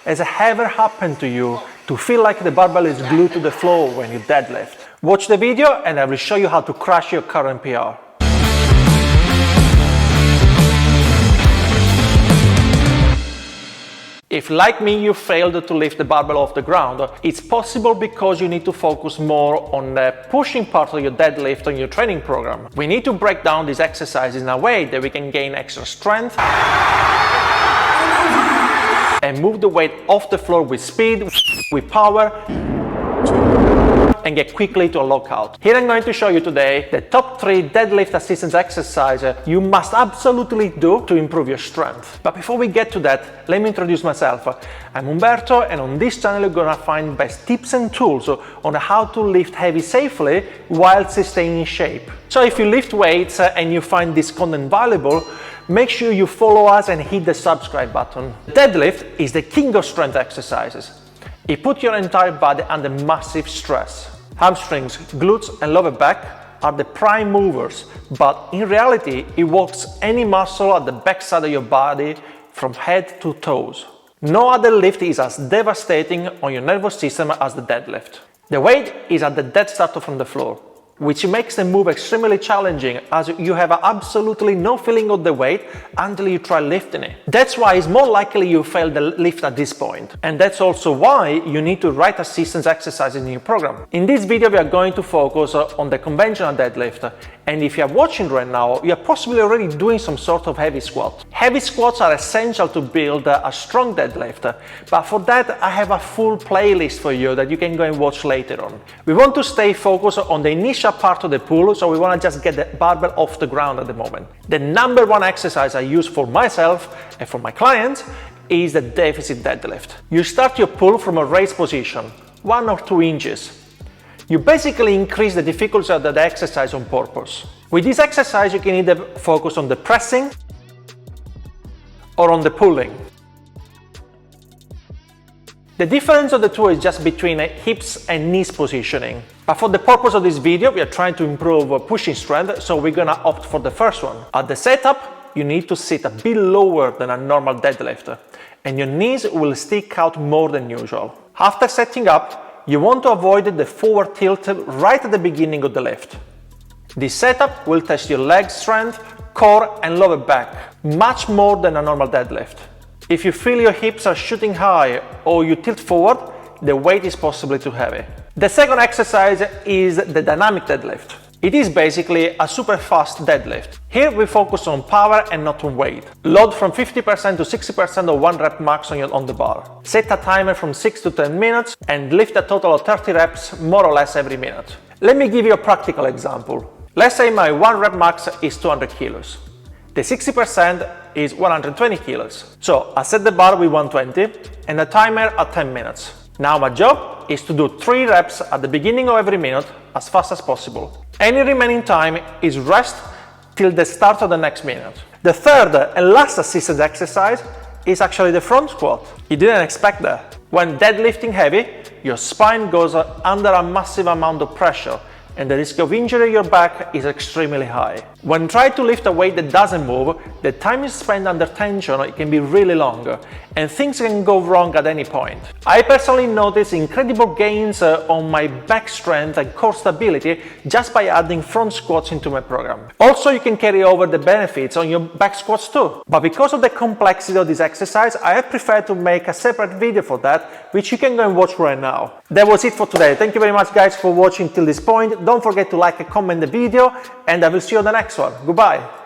Has it ever happened to you to feel like the barbell is glued to the floor when you deadlift? Watch the video and I will show you how to crush your current PR. If, like me, you failed to lift the barbell off the ground, it's possible because you need to focus more on the pushing part of your deadlift on your training program. We need to break down these exercises in a way that we can gain extra strength and move the weight off the floor with speed, with power, and get quickly to a lockout. Here I'm going to show you today the top 3 deadlift assistance exercises you must absolutely do to improve your strength. But before we get to that, let me introduce myself. I'm Umberto, and on this channel you're gonna find best tips and tools on how to lift heavy safely while staying in shape. So if you lift weights and you find this content valuable, make sure you follow us and hit the subscribe button. Deadlift is the king of strength exercises. It puts your entire body under massive stress. Hamstrings, glutes and lower back are the prime movers, but in reality it works any muscle at the back side of your body from head to toes. No other lift is as devastating on your nervous system as the deadlift. The weight is at the dead start from the floor, which makes the move extremely challenging as you have absolutely no feeling of the weight until you try lifting it. That's why it's more likely you fail the lift at this point. And that's also why you need to write assistance exercises in your program. In this video, we are going to focus on the conventional deadlift. And if you are watching right now, you are possibly already doing some sort of heavy squat. Heavy squats are essential to build a strong deadlift. But for that, I have a full playlist for you that you can go and watch later on. We want to stay focused on the initial part of the pull, so we want to just get the barbell off the ground at the moment. The number one exercise I use for myself and for my clients is the deficit deadlift. You start your pull from a raised position, 1 or 2 inches. You basically increase the difficulty of the exercise on purpose. With this exercise, you can either focus on the pressing or on the pulling. The difference of the two is just between hips and knees positioning. But for the purpose of this video, we are trying to improve pushing strength, so we're gonna opt for the first one. At the setup, you need to sit a bit lower than a normal deadlift, and your knees will stick out more than usual. After setting up, you want to avoid the forward tilt right at the beginning of the lift. This setup will test your leg strength, core and lower back, much more than a normal deadlift. If you feel your hips are shooting high or you tilt forward, the weight is possibly too heavy. The second exercise is the dynamic deadlift. It is basically a super fast deadlift. Here we focus on power and not on weight. Load from 50% to 60% of 1 rep max on the bar. Set a timer from 6 to 10 minutes and lift a total of 30 reps more or less every minute. Let me give you a practical example. Let's say my 1 rep max is 200 kilos. The 60% is 120 kilos. So I set the bar with 120 and a timer at 10 minutes. Now my job is to do 3 reps at the beginning of every minute as fast as possible. Any remaining time is rest till the start of the next minute. The third and last assistance exercise is actually the front squat. You didn't expect that. When deadlifting heavy, your spine goes under a massive amount of pressure and the risk of injury your back is extremely high. When trying to lift a weight that doesn't move, the time you spend under tension it can be really long and things can go wrong at any point. I personally noticed incredible gains on my back strength and core stability just by adding front squats into my program. Also, you can carry over the benefits on your back squats too. But because of the complexity of this exercise, I have preferred to make a separate video for that, which you can go and watch right now. That was it for today. Thank you very much guys for watching till this point. Don't forget to like and comment the video, and I will see you on the next one. Goodbye.